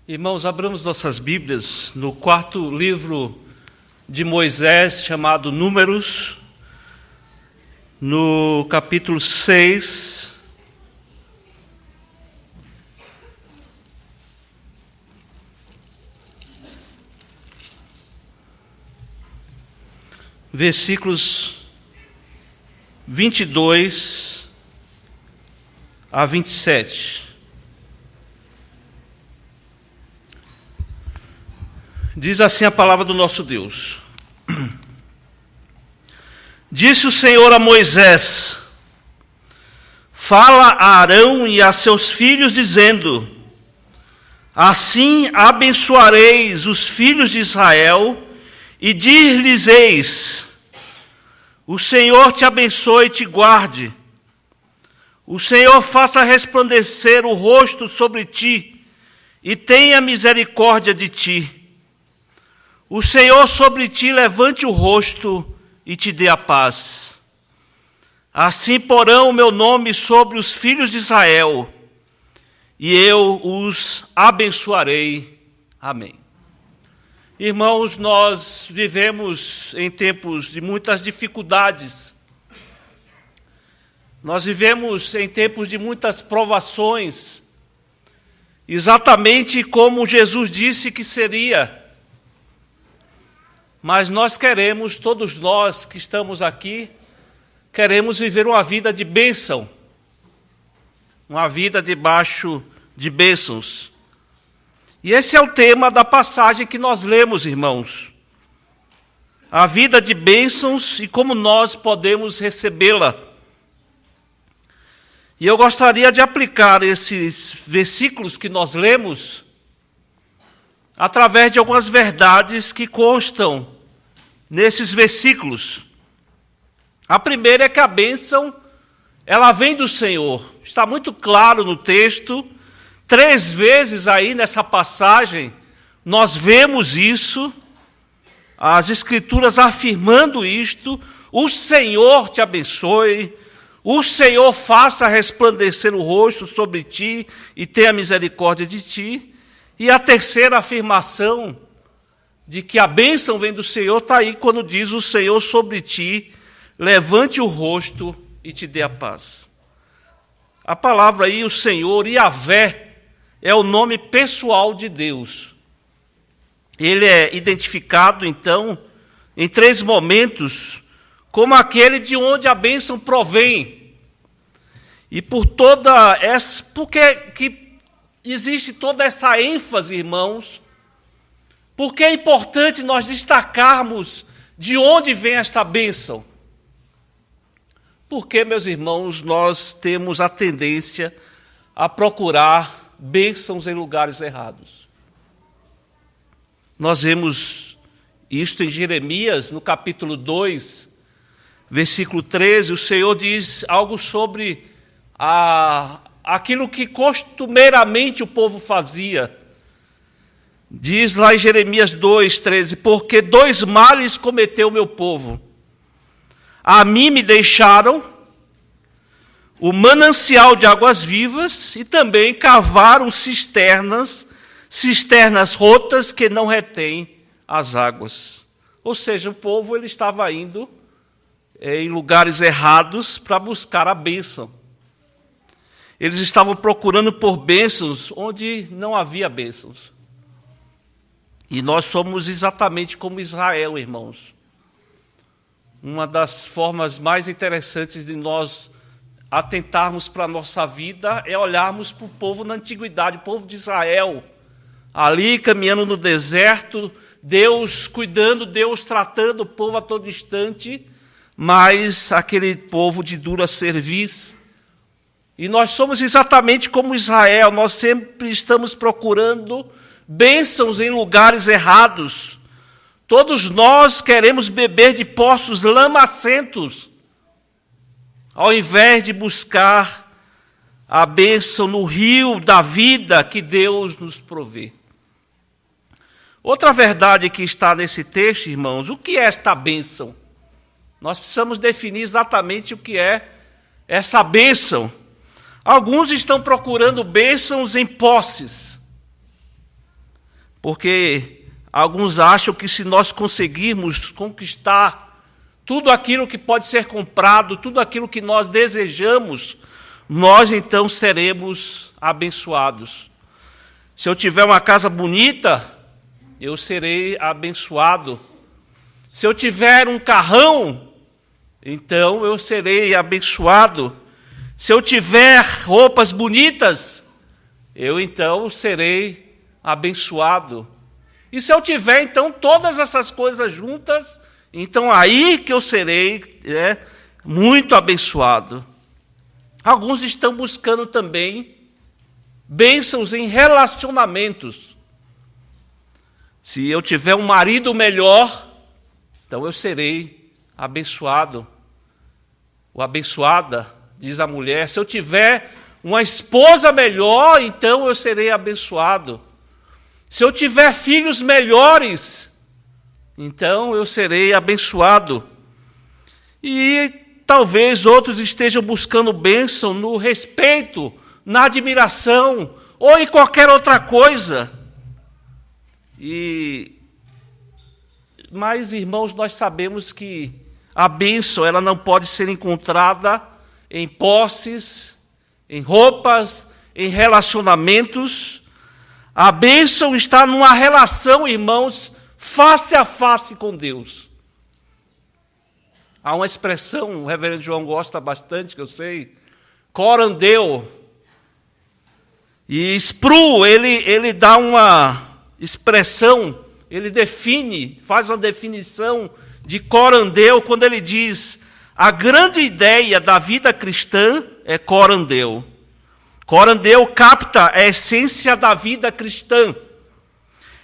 Irmãos, abramos nossas Bíblias no quarto livro de Moisés, chamado Números, no capítulo 6, versículos 22 a 27. Diz assim a palavra do nosso Deus. Disse o Senhor a Moisés: fala a Arão e a seus filhos, dizendo: assim abençoareis os filhos de Israel, e dir-lhes-eis: o Senhor te abençoe e te guarde. O Senhor faça resplandecer o rosto sobre ti, e tenha misericórdia de ti. O Senhor sobre ti levante o rosto e te dê a paz. Assim porão o meu nome sobre os filhos de Israel, e eu os abençoarei. Amém. Irmãos, nós vivemos em tempos de muitas dificuldades. Nós vivemos em tempos de muitas provações, exatamente como Jesus disse que seria. Mas nós queremos, todos nós que estamos aqui, queremos viver uma vida de bênção, uma vida debaixo de bênçãos. E esse é o tema da passagem que nós lemos, irmãos. A vida de bênçãos e como nós podemos recebê-la. E eu gostaria de aplicar esses versículos que nós lemos através de algumas verdades que constam nesses versículos. A primeira é que a bênção, ela vem do Senhor. Está muito claro no texto. 3 vezes aí nessa passagem, nós vemos isso, as Escrituras afirmando isto: o Senhor te abençoe, o Senhor faça resplandecer o rosto sobre ti e tenha misericórdia de ti. E a terceira afirmação de que a bênção vem do Senhor está aí quando diz: o Senhor sobre ti levante o rosto e te dê a paz. A palavra aí, o Senhor, Yahvé, é o nome pessoal de Deus. Ele é identificado, então, em 3 momentos, como aquele de onde a bênção provém. E porque que existe toda essa ênfase, irmãos, porque é importante nós destacarmos de onde vem esta bênção. Porque, meus irmãos, nós temos a tendência a procurar bênçãos em lugares errados. Nós vemos isto em Jeremias, no capítulo 2, versículo 13, o Senhor diz algo sobre aquilo que costumeiramente o povo fazia. Diz lá em Jeremias 2, 13, porque 2 males cometeu o meu povo. A mim me deixaram o manancial de águas vivas e também cavaram cisternas rotas que não retêm as águas. Ou seja, o povo ele estava indo em lugares errados para buscar a bênção. Eles estavam procurando por bênçãos onde não havia bênçãos. E nós somos exatamente como Israel, irmãos. Uma das formas mais interessantes de nós atentarmos para a nossa vida é olharmos para o povo na antiguidade, o povo de Israel. Ali, caminhando no deserto, Deus cuidando, Deus tratando o povo a todo instante, mas aquele povo de dura cerviz. E nós somos exatamente como Israel, nós sempre estamos procurando bênçãos em lugares errados. Todos nós queremos beber de poços lamacentos, ao invés de buscar a bênção no rio da vida que Deus nos provê. Outra verdade que está nesse texto, irmãos, o que é esta bênção? Nós precisamos definir exatamente o que é essa bênção. Alguns estão procurando bênçãos em posses. Porque alguns acham que se nós conseguirmos conquistar tudo aquilo que pode ser comprado, tudo aquilo que nós desejamos, nós então seremos abençoados. Se eu tiver uma casa bonita, eu serei abençoado. Se eu tiver um carrão, então eu serei abençoado. Se eu tiver roupas bonitas, eu então serei abençoado. E se eu tiver então todas essas coisas juntas, então aí que eu serei muito abençoado. Alguns estão buscando também bênçãos em relacionamentos. Se eu tiver um marido melhor, então eu serei abençoado. Ou abençoada, diz a mulher. Se eu tiver uma esposa melhor, então eu serei abençoado. Se eu tiver filhos melhores, então eu serei abençoado. E talvez outros estejam buscando bênção no respeito, na admiração, ou em qualquer outra coisa. Mas, irmãos, nós sabemos que a bênção ela não pode ser encontrada em posses, em roupas, em relacionamentos. A bênção está numa relação, irmãos, face a face com Deus. Há uma expressão, o reverendo João gosta bastante, que eu sei, corandeu. E Spru, ele dá uma expressão, ele define, faz uma definição de corandeu, quando ele diz: a grande ideia da vida cristã é corandeu. Corandeu capta a essência da vida cristã.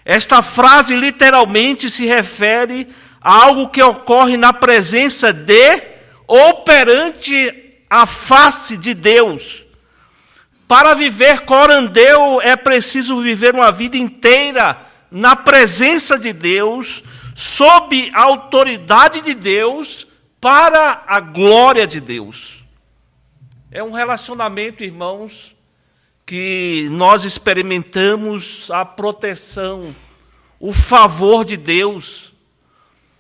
Esta frase literalmente se refere a algo que ocorre na presença de ou perante a face de Deus. Para viver corandeu é preciso viver uma vida inteira na presença de Deus, sob a autoridade de Deus, para a glória de Deus. É um relacionamento, irmãos, que nós experimentamos a proteção, o favor de Deus.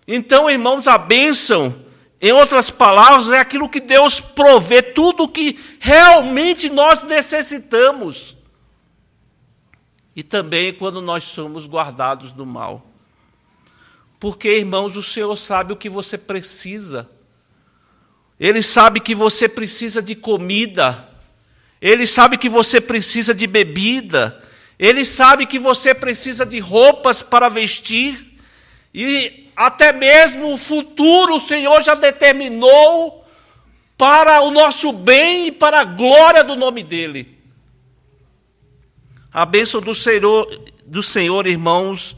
Então, irmãos, a bênção, em outras palavras, é aquilo que Deus provê, tudo o que realmente nós necessitamos. E também quando nós somos guardados do mal. Porque, irmãos, o Senhor sabe o que você precisa. Ele sabe que você precisa de comida. Ele sabe que você precisa de bebida. Ele sabe que você precisa de roupas para vestir. E até mesmo o futuro o Senhor já determinou para o nosso bem e para a glória do nome dEle. A bênção do Senhor, irmãos,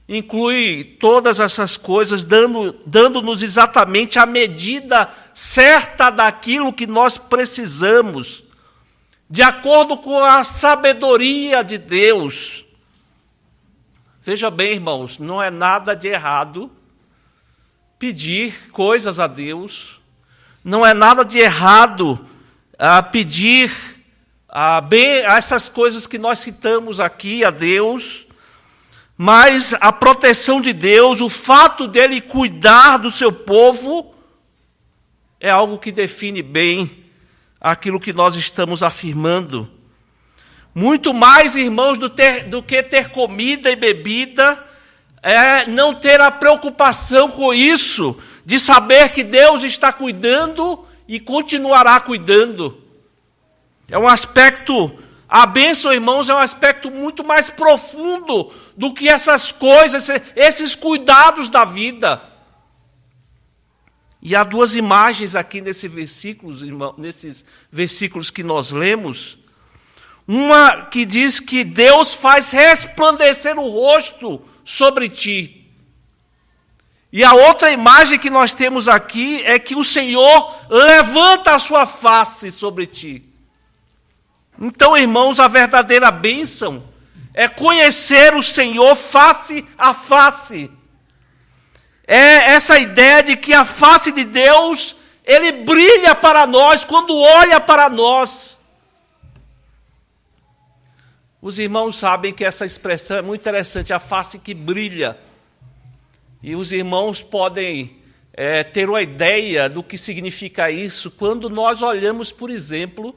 inclui todas essas coisas, dando-nos exatamente a medida certa daquilo que nós precisamos, de acordo com a sabedoria de Deus. Veja bem, irmãos, não é nada de errado pedir coisas a Deus, não é nada de errado pedir essas coisas que nós citamos aqui a Deus, mas a proteção de Deus, o fato dele cuidar do seu povo, é algo que define bem aquilo que nós estamos afirmando. Muito mais, irmãos, do que ter comida e bebida, é não ter a preocupação com isso, de saber que Deus está cuidando e continuará cuidando. É um aspecto, a bênção, irmãos, é um aspecto muito mais profundo do que essas coisas, esses cuidados da vida. E há duas imagens aqui nesses versículos que nós lemos. Uma que diz que Deus faz resplandecer o rosto sobre ti. E a outra imagem que nós temos aqui é que o Senhor levanta a sua face sobre ti. Então, irmãos, a verdadeira bênção é conhecer o Senhor face a face. É essa ideia de que a face de Deus, Ele brilha para nós quando olha para nós. Os irmãos sabem que essa expressão é muito interessante, a face que brilha. E os irmãos podem ter uma ideia do que significa isso quando nós olhamos, por exemplo,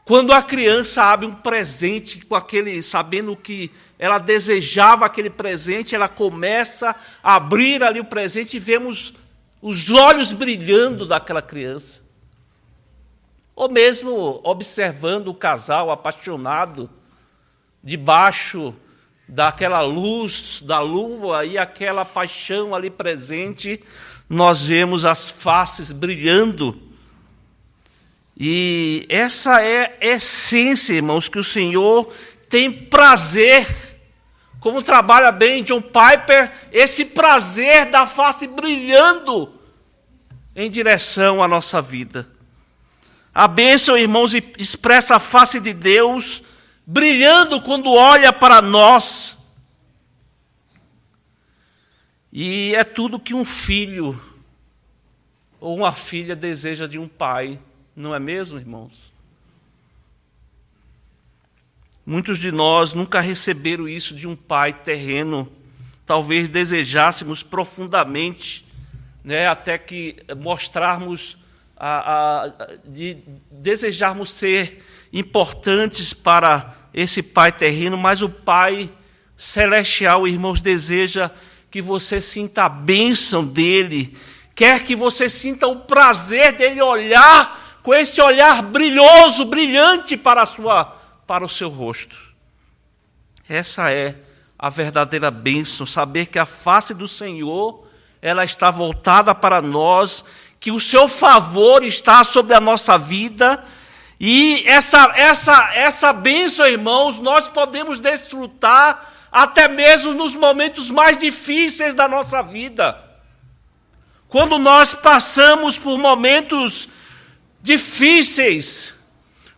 quando a criança abre um presente com aquele, sabendo que ela desejava aquele presente, ela começa a abrir ali o presente e vemos os olhos brilhando daquela criança. Ou mesmo observando o casal apaixonado debaixo daquela luz da lua e aquela paixão ali presente, nós vemos as faces brilhando. E essa é a essência, irmãos, que o Senhor tem prazer, como trabalha bem John Piper, esse prazer da face brilhando em direção à nossa vida. A bênção, irmãos, expressa a face de Deus brilhando quando olha para nós. E é tudo que um filho ou uma filha deseja de um pai, não é mesmo, irmãos? Muitos de nós nunca receberam isso de um pai terreno. Talvez desejássemos profundamente, até que mostrarmos, desejarmos ser importantes para esse pai terreno, mas o Pai celestial, irmãos, deseja que você sinta a bênção dele, quer que você sinta o prazer dele olhar com esse olhar brilhoso, brilhante para o seu rosto. Essa é a verdadeira bênção, saber que a face do Senhor, ela está voltada para nós, que o seu favor está sobre a nossa vida. E essa bênção, irmãos, nós podemos desfrutar até mesmo nos momentos mais difíceis da nossa vida. Quando nós passamos por momentos difíceis,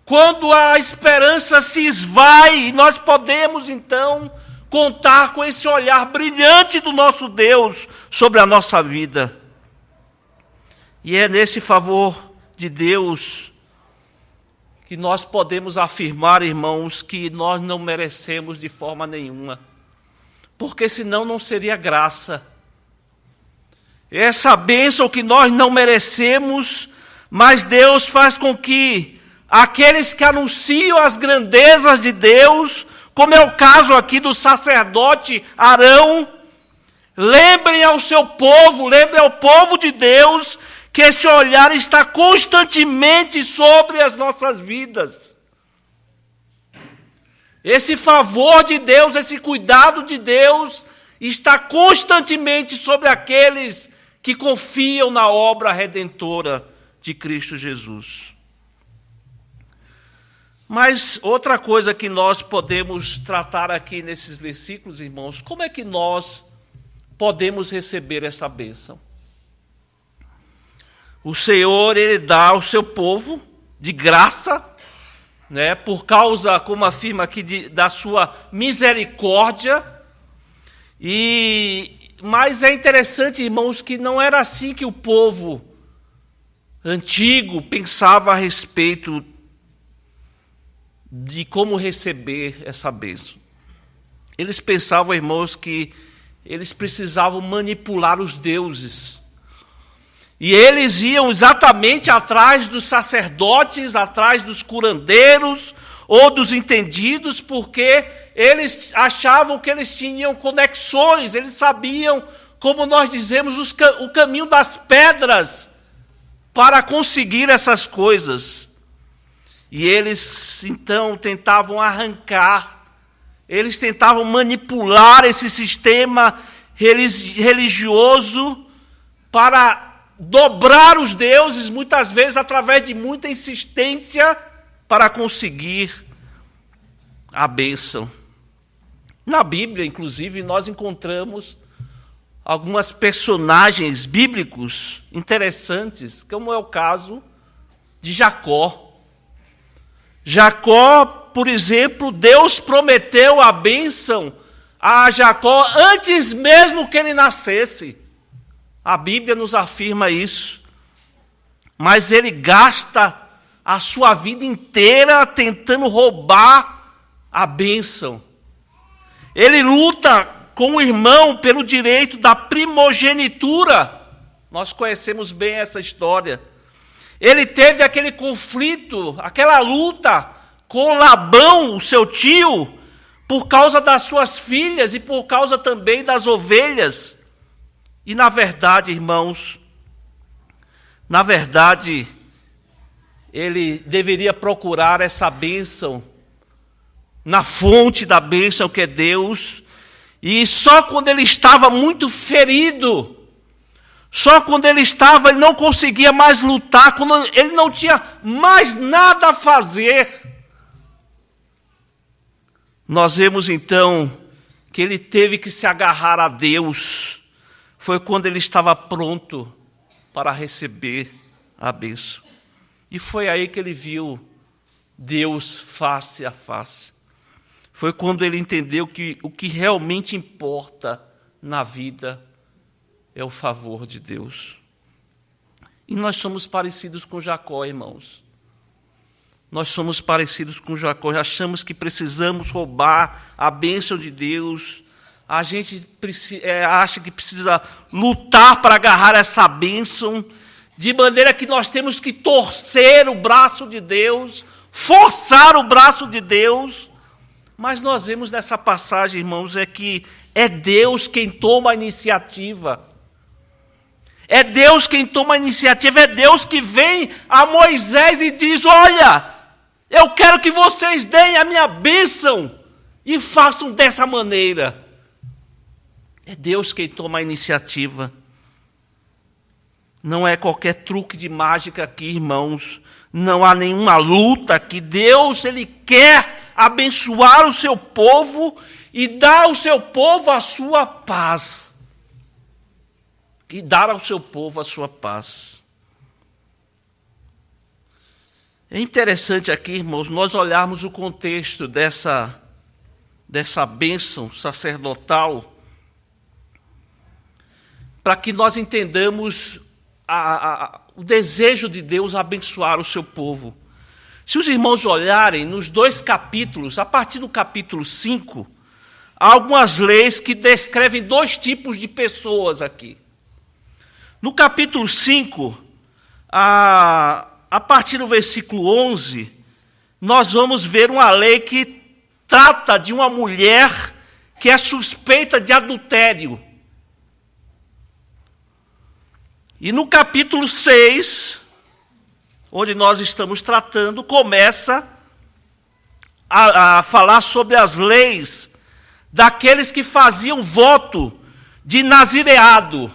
quando a esperança se esvai, nós podemos então contar com esse olhar brilhante do nosso Deus sobre a nossa vida. E é nesse favor de Deus que nós podemos afirmar, irmãos, que nós não merecemos de forma nenhuma, porque senão não seria graça. Essa bênção que nós não merecemos, mas Deus faz com que aqueles que anunciam as grandezas de Deus, como é o caso aqui do sacerdote Arão, lembrem ao seu povo, lembrem ao povo de Deus, que esse olhar está constantemente sobre as nossas vidas. Esse favor de Deus, esse cuidado de Deus, está constantemente sobre aqueles que confiam na obra redentora de Cristo Jesus. Mas outra coisa que nós podemos tratar aqui nesses versículos, irmãos, como é que nós podemos receber essa bênção? O Senhor, Ele dá ao seu povo de graça, por causa, como afirma aqui, da sua misericórdia. Mas é interessante, irmãos, que não era assim que o povo antigo pensava a respeito de como receber essa bênção. Eles pensavam, irmãos, que eles precisavam manipular os deuses. E eles iam exatamente atrás dos sacerdotes, atrás dos curandeiros ou dos entendidos, porque eles achavam que eles tinham conexões, eles sabiam, como nós dizemos, o caminho das pedras para conseguir essas coisas. E eles, então, tentavam arrancar, eles tentavam manipular esse sistema religioso para dobrar os deuses, muitas vezes através de muita insistência, para conseguir a bênção. Na Bíblia, inclusive, nós encontramos algumas personagens bíblicos interessantes, como é o caso de Jacó. Jacó, por exemplo, Deus prometeu a bênção a Jacó antes mesmo que ele nascesse. A Bíblia nos afirma isso. Mas ele gasta a sua vida inteira tentando roubar a bênção. Ele luta com o irmão pelo direito da primogenitura. Nós conhecemos bem essa história. Ele teve aquele conflito, aquela luta com Labão, o seu tio, por causa das suas filhas e por causa também das ovelhas. E na verdade, irmãos, ele deveria procurar essa bênção na fonte da bênção que é Deus. E só quando ele estava muito ferido, só quando ele não conseguia mais lutar, quando ele não tinha mais nada a fazer, nós vemos então que ele teve que se agarrar a Deus. Foi quando ele estava pronto para receber a bênção. E foi aí que ele viu Deus face a face. Foi quando ele entendeu que o que realmente importa na vida é o favor de Deus. E nós somos parecidos com Jacó, irmãos. Nós somos parecidos com Jacó. Achamos que precisamos roubar a bênção de Deus. A gente acha que precisa lutar para agarrar essa bênção, de maneira que nós temos que torcer o braço de Deus, forçar o braço de Deus. Mas nós vemos nessa passagem, irmãos, que é Deus quem toma a iniciativa. É Deus quem toma a iniciativa, é Deus que vem a Moisés e diz: olha, eu quero que vocês deem a minha bênção e façam dessa maneira. É Deus quem toma a iniciativa. Não é qualquer truque de mágica aqui, irmãos. Não há nenhuma luta aqui. Deus, Ele quer abençoar o seu povo e dar ao seu povo a sua paz. E dar ao seu povo a sua paz. É interessante aqui, irmãos, nós olharmos o contexto dessa bênção sacerdotal, para que nós entendamos o desejo de Deus abençoar o seu povo. Se os irmãos olharem nos 2 capítulos, a partir do capítulo 5, há algumas leis que descrevem 2 tipos de pessoas aqui. No capítulo 5, a partir do versículo 11, nós vamos ver uma lei que trata de uma mulher que é suspeita de adultério. E no capítulo 6, onde nós estamos tratando, começa a falar sobre as leis daqueles que faziam voto de nazireado.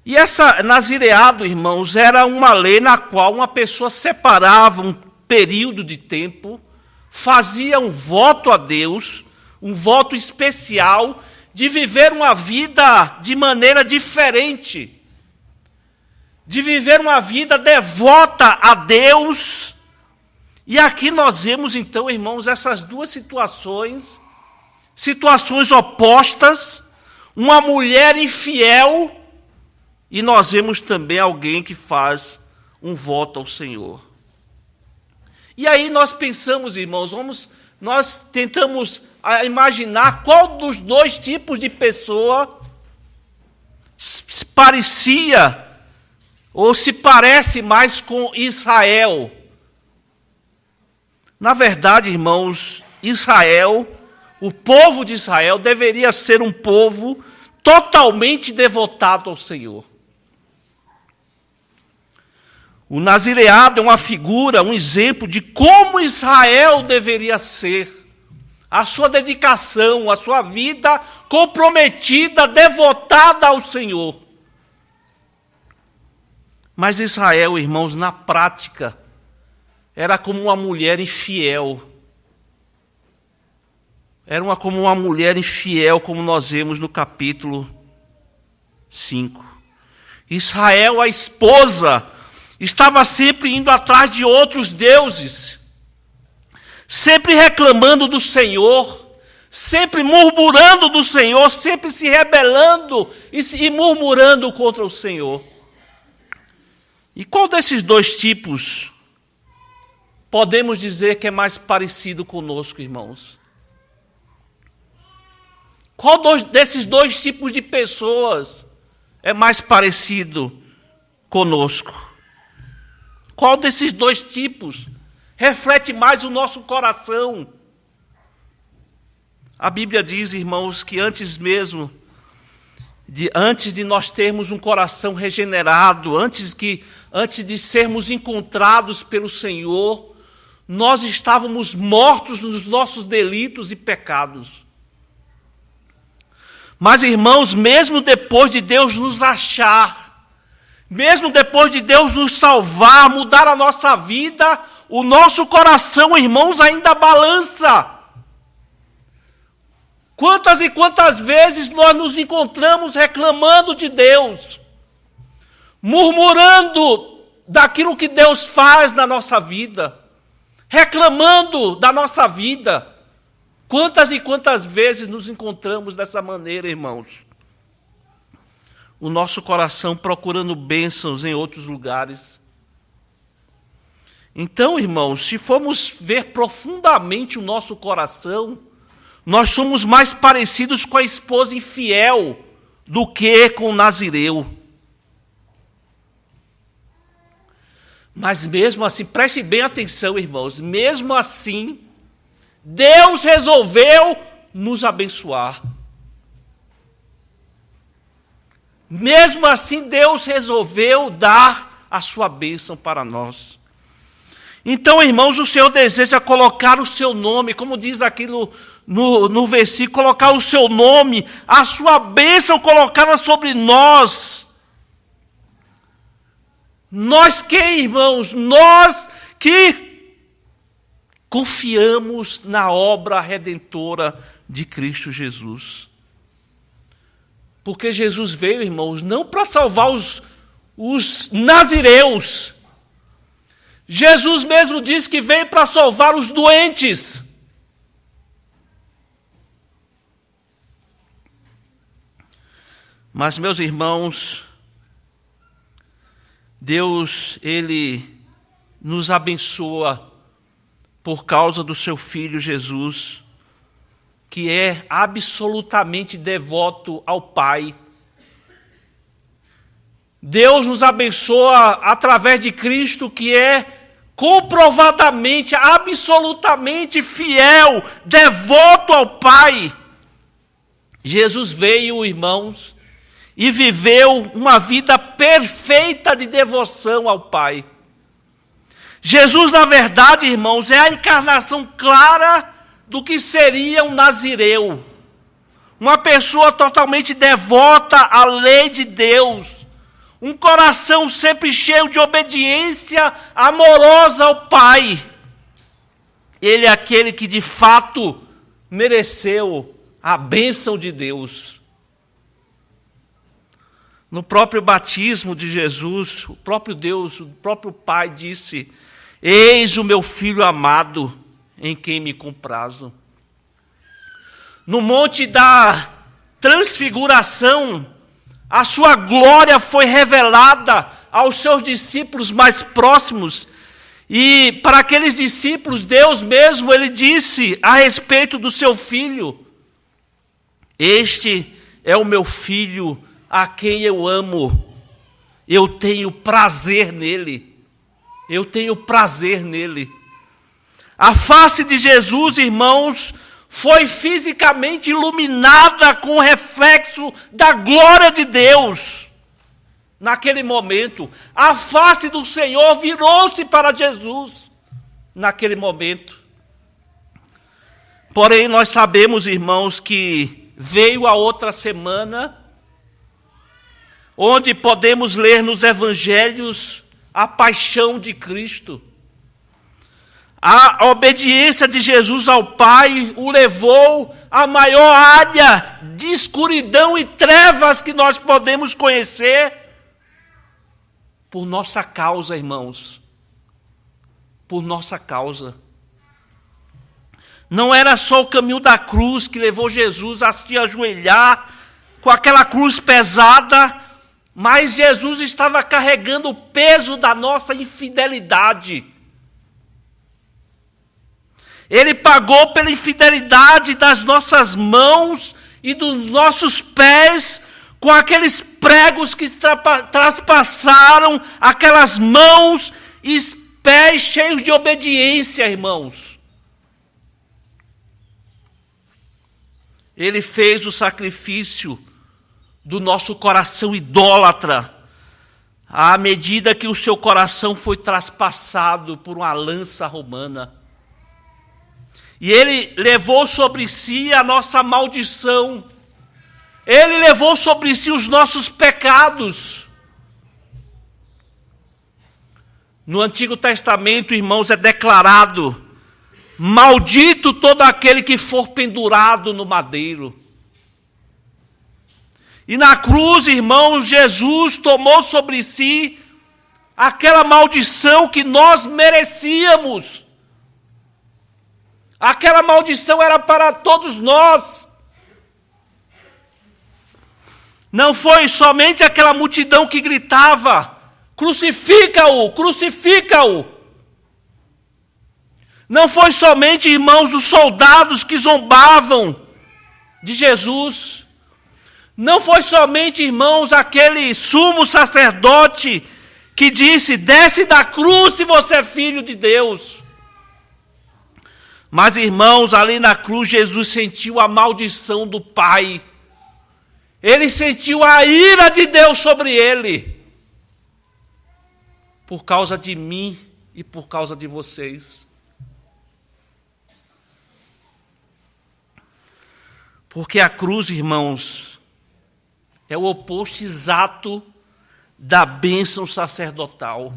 E essa nazireado, irmãos, era uma lei na qual uma pessoa separava um período de tempo, fazia um voto a Deus, um voto especial, de viver uma vida de maneira diferente, de viver uma vida devota a Deus. E aqui nós vemos então, irmãos, essas 2 situações opostas, uma mulher infiel, e nós vemos também alguém que faz um voto ao Senhor. E aí nós pensamos, irmãos, nós tentamos imaginar qual dos 2 tipos de pessoa se parecia ou se parece mais com Israel. Na verdade, irmãos, Israel, o povo de Israel deveria ser um povo totalmente devotado ao Senhor. O nazireado é uma figura, um exemplo de como Israel deveria ser. A sua dedicação, a sua vida comprometida, devotada ao Senhor. Mas Israel, irmãos, na prática, era como uma mulher infiel. Era como uma mulher infiel, como nós vemos no capítulo 5. Israel, a esposa, estava sempre indo atrás de outros deuses, sempre reclamando do Senhor, sempre murmurando do Senhor, sempre se rebelando e murmurando contra o Senhor. E qual desses 2 tipos podemos dizer que é mais parecido conosco, irmãos? Qual desses dois tipos de pessoas é mais parecido conosco? Qual desses dois tipos reflete mais o nosso coração? A Bíblia diz, irmãos, que antes de nós termos um coração regenerado, antes de sermos encontrados pelo Senhor, nós estávamos mortos nos nossos delitos e pecados. Mas, irmãos, mesmo depois de Deus nos achar, mesmo depois de Deus nos salvar, mudar a nossa vida, o nosso coração, irmãos, ainda balança. Quantas e quantas vezes nós nos encontramos reclamando de Deus, murmurando daquilo que Deus faz na nossa vida, reclamando da nossa vida. Quantas e quantas vezes nos encontramos dessa maneira, irmãos? O nosso coração procurando bênçãos em outros lugares. Então, irmãos, se formos ver profundamente o nosso coração, nós somos mais parecidos com a esposa infiel do que com o nazireu. Mas mesmo assim, preste bem atenção, irmãos, mesmo assim, Deus resolveu nos abençoar. Mesmo assim, Deus resolveu dar a sua bênção para nós. Então, irmãos, o Senhor deseja colocar o seu nome, como diz aquilo no versículo, colocar o seu nome, a sua bênção colocada sobre nós. Nós que, irmãos? Nós que confiamos na obra redentora de Cristo Jesus. Porque Jesus veio, irmãos, não para salvar os nazireus. Jesus mesmo disse que veio para salvar os doentes. Mas, meus irmãos, Deus, Ele nos abençoa por causa do seu Filho Jesus, que é absolutamente devoto ao Pai. Deus nos abençoa através de Cristo, que é comprovadamente, absolutamente fiel, devoto ao Pai. Jesus veio, irmãos, e viveu uma vida perfeita de devoção ao Pai. Jesus, na verdade, irmãos, é a encarnação clara do que seria um nazireu. Uma pessoa totalmente devota à lei de Deus. Um coração sempre cheio de obediência amorosa ao Pai. Ele é aquele que de fato mereceu a bênção de Deus. No próprio batismo de Jesus, o próprio Deus, o próprio Pai disse: eis o meu Filho amado, em quem me comprazo. No monte da transfiguração, a sua glória foi revelada aos seus discípulos mais próximos. E para aqueles discípulos, Deus mesmo, Ele disse a respeito do seu Filho: este é o meu Filho, a quem eu amo. Eu tenho prazer nele. Eu tenho prazer nele. A face de Jesus, irmãos, foi fisicamente iluminada com o reflexo da glória de Deus. Naquele momento, a face do Senhor virou-se para Jesus. Naquele momento. Porém, nós sabemos, irmãos, que veio a outra semana, onde podemos ler nos evangelhos a paixão de Cristo. A obediência de Jesus ao Pai o levou à maior área de escuridão e trevas que nós podemos conhecer, por nossa causa, irmãos. Por nossa causa. Não era só o caminho da cruz que levou Jesus a se ajoelhar com aquela cruz pesada, mas Jesus estava carregando o peso da nossa infidelidade. Ele pagou pela infidelidade das nossas mãos e dos nossos pés, com aqueles pregos que traspassaram aquelas mãos e pés cheios de obediência, irmãos. Ele fez o sacrifício do nosso coração idólatra, à medida que o seu coração foi traspassado por uma lança romana. E ele levou sobre si a nossa maldição. Ele levou sobre si os nossos pecados. No Antigo Testamento, irmãos, é declarado: maldito todo aquele que for pendurado no madeiro. E na cruz, irmãos, Jesus tomou sobre si aquela maldição que nós merecíamos. Aquela maldição era para todos nós. Não foi somente aquela multidão que gritava: crucifica-o, crucifica-o. Não foi somente, irmãos, os soldados que zombavam de Jesus. Não foi somente, irmãos, aquele sumo sacerdote que disse: desce da cruz se você é filho de Deus. Mas, irmãos, ali na cruz, Jesus sentiu a maldição do Pai. Ele sentiu a ira de Deus sobre ele. Por causa de mim e por causa de vocês. Porque a cruz, irmãos, é o oposto exato da bênção sacerdotal.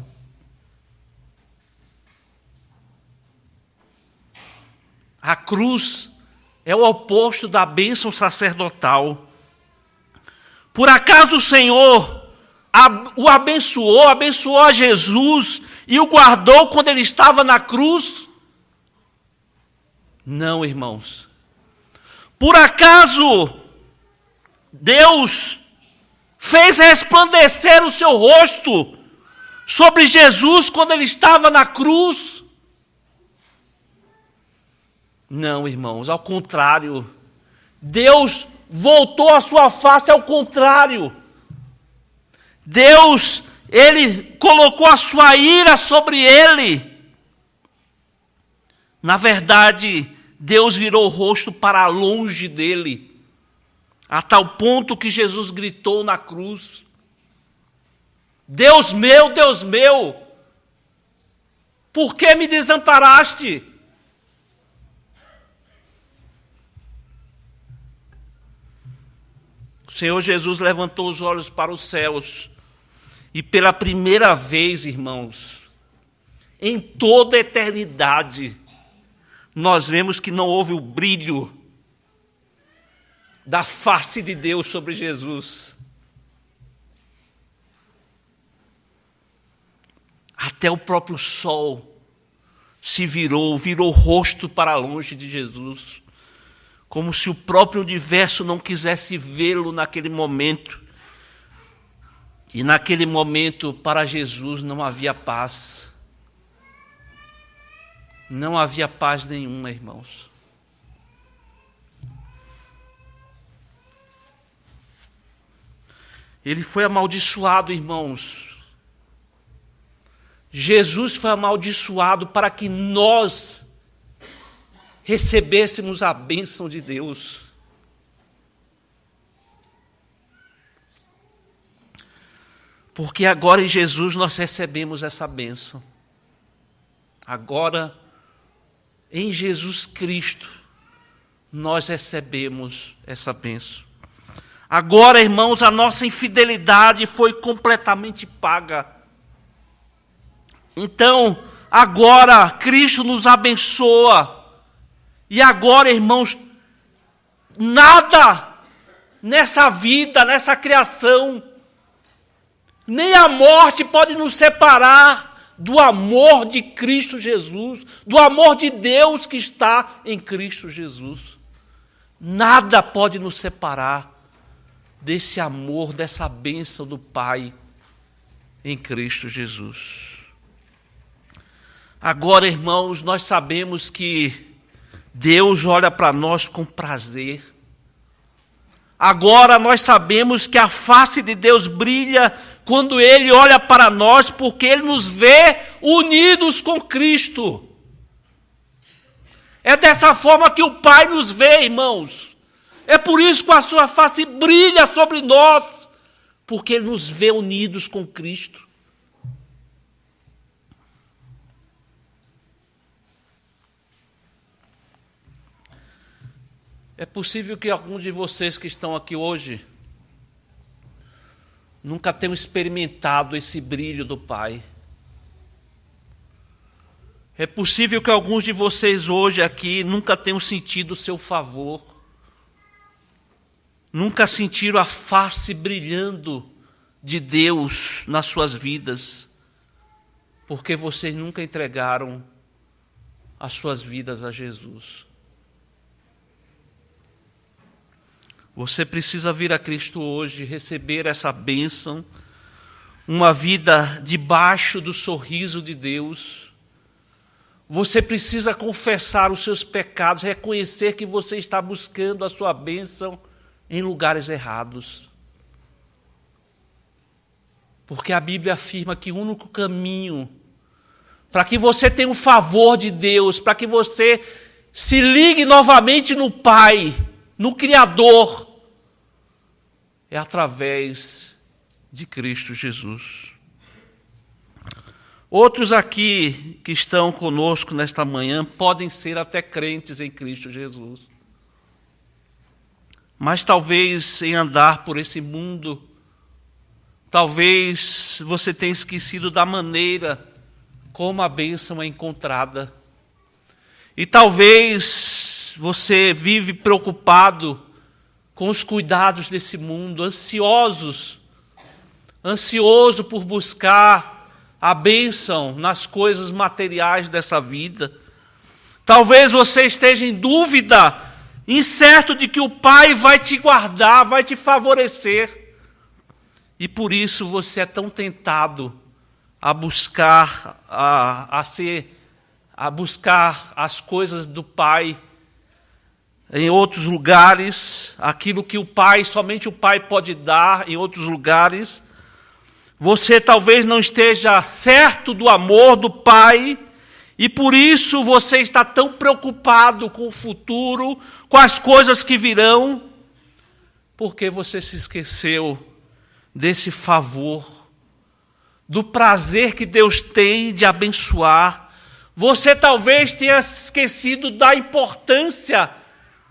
A cruz é o oposto da bênção sacerdotal. Por acaso o Senhor o abençoou a Jesus e o guardou quando ele estava na cruz? Não, irmãos. Por acaso Deus fez resplandecer o seu rosto sobre Jesus quando ele estava na cruz? Não, irmãos, ao contrário. Deus voltou a sua face ao contrário. Deus, ele colocou a sua ira sobre ele. Na verdade, Deus virou o rosto para longe dele, a tal ponto que Jesus gritou na cruz: Deus meu, por que me desamparaste? O Senhor Jesus levantou os olhos para os céus e pela primeira vez, irmãos, em toda a eternidade, nós vemos que não houve o brilho da face de Deus sobre Jesus. Até o próprio sol se virou o rosto para longe de Jesus, como se o próprio universo não quisesse vê-lo naquele momento. E naquele momento, para Jesus, não havia paz. Não havia paz nenhuma, irmãos. Ele foi amaldiçoado, irmãos. Jesus foi amaldiçoado para que nós recebêssemos a bênção de Deus. Porque agora em Jesus nós recebemos essa bênção. Agora, em Jesus Cristo, nós recebemos essa bênção. Agora, irmãos, a nossa infidelidade foi completamente paga. Então, agora Cristo nos abençoa. E agora, irmãos, nada nessa vida, nessa criação, nem a morte pode nos separar do amor de Cristo Jesus, do amor de Deus que está em Cristo Jesus. Nada pode nos separar desse amor, dessa bênção do Pai em Cristo Jesus. Agora, irmãos, nós sabemos que Deus olha para nós com prazer. Agora nós sabemos que a face de Deus brilha quando Ele olha para nós, porque Ele nos vê unidos com Cristo. É dessa forma que o Pai nos vê, irmãos. É por isso que a sua face brilha sobre nós, porque Ele nos vê unidos com Cristo. É possível que alguns de vocês que estão aqui hoje nunca tenham experimentado esse brilho do Pai. É possível que alguns de vocês hoje aqui nunca tenham sentido o seu favor. Nunca sentiram a face brilhando de Deus nas suas vidas, porque vocês nunca entregaram as suas vidas a Jesus. Você precisa vir a Cristo hoje, receber essa bênção, uma vida debaixo do sorriso de Deus. Você precisa confessar os seus pecados, reconhecer que você está buscando a sua bênção em lugares errados. Porque a Bíblia afirma que o único caminho para que você tenha o favor de Deus, para que você se ligue novamente no Pai, no Criador, é através de Cristo Jesus. Outros aqui que estão conosco nesta manhã podem ser até crentes em Cristo Jesus. Mas talvez em andar por esse mundo, talvez você tenha esquecido da maneira como a bênção é encontrada. E talvez você vive preocupado com os cuidados desse mundo, ansioso por buscar a bênção nas coisas materiais dessa vida. Talvez você esteja em dúvida, incerto de que o Pai vai te guardar, vai te favorecer. E por isso você é tão tentado a buscar buscar as coisas do Pai em outros lugares, aquilo que somente o Pai pode dar em outros lugares. Você talvez não esteja certo do amor do Pai, e por isso você está tão preocupado com o futuro, com as coisas que virão, porque você se esqueceu desse favor, do prazer que Deus tem de abençoar. Você talvez tenha esquecido da importância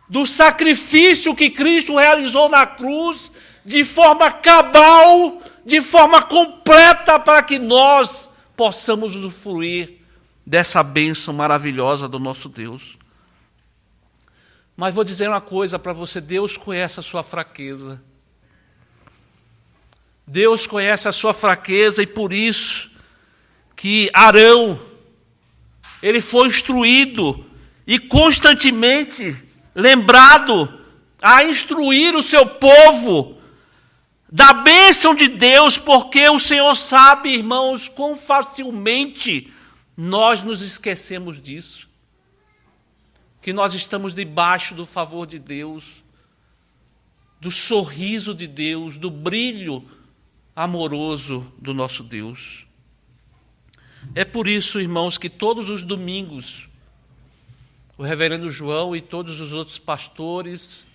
do sacrifício que Cristo realizou na cruz, de forma cabal, de forma completa, para que nós possamos usufruir dessa bênção maravilhosa do nosso Deus. Mas vou dizer uma coisa para você: Deus conhece a sua fraqueza. Deus conhece a sua fraqueza, e por isso que Arão, ele foi instruído e constantemente lembrado a instruir o seu povo da bênção de Deus, porque o Senhor sabe, irmãos, quão facilmente nós nos esquecemos disso, que nós estamos debaixo do favor de Deus, do sorriso de Deus, do brilho amoroso do nosso Deus. É por isso, irmãos, que todos os domingos o reverendo João e todos os outros pastores,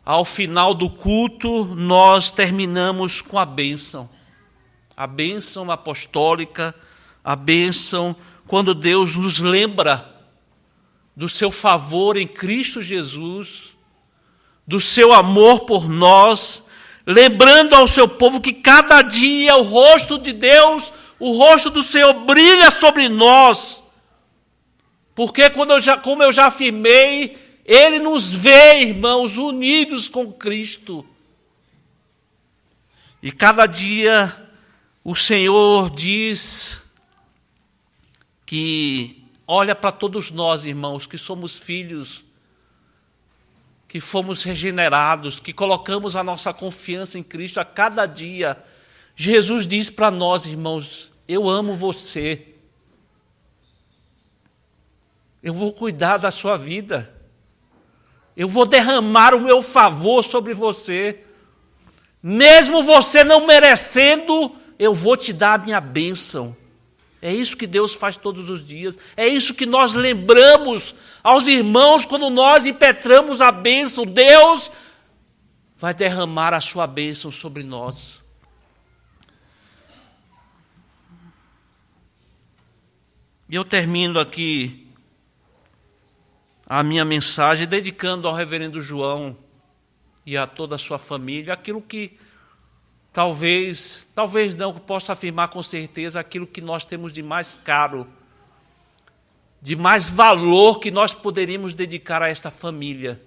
ao final do culto, nós terminamos com a bênção apostólica, a bênção quando Deus nos lembra do seu favor em Cristo Jesus, do seu amor por nós, lembrando ao seu povo que cada dia o rosto de Deus, o rosto do Senhor brilha sobre nós, porque como eu já afirmei, Ele nos vê, irmãos, unidos com Cristo. E cada dia o Senhor diz que olha para todos nós, irmãos, que somos filhos, que fomos regenerados, que colocamos a nossa confiança em Cristo a cada dia. Jesus diz para nós, irmãos: eu amo você. Eu vou cuidar da sua vida. Eu vou derramar o meu favor sobre você. Mesmo você não merecendo, eu vou te dar a minha bênção. É isso que Deus faz todos os dias. É isso que nós lembramos aos irmãos quando nós impetramos a bênção. Deus vai derramar a sua bênção sobre nós. E eu termino aqui a minha mensagem dedicando ao reverendo João e a toda a sua família aquilo que talvez não possa afirmar com certeza, aquilo que nós temos de mais caro, de mais valor que nós poderíamos dedicar a esta família.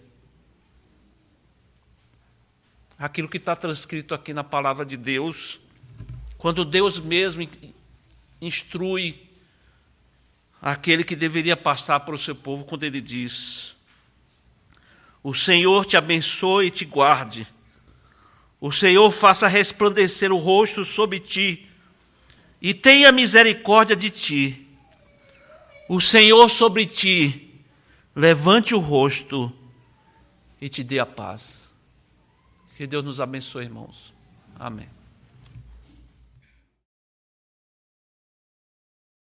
Aquilo que está transcrito aqui na palavra de Deus, quando Deus mesmo instrui aquele que deveria passar para o seu povo, quando ele diz: o Senhor te abençoe e te guarde. O Senhor faça resplandecer o rosto sobre ti e tenha misericórdia de ti. O Senhor sobre ti levante o rosto e te dê a paz. Que Deus nos abençoe, irmãos. Amém.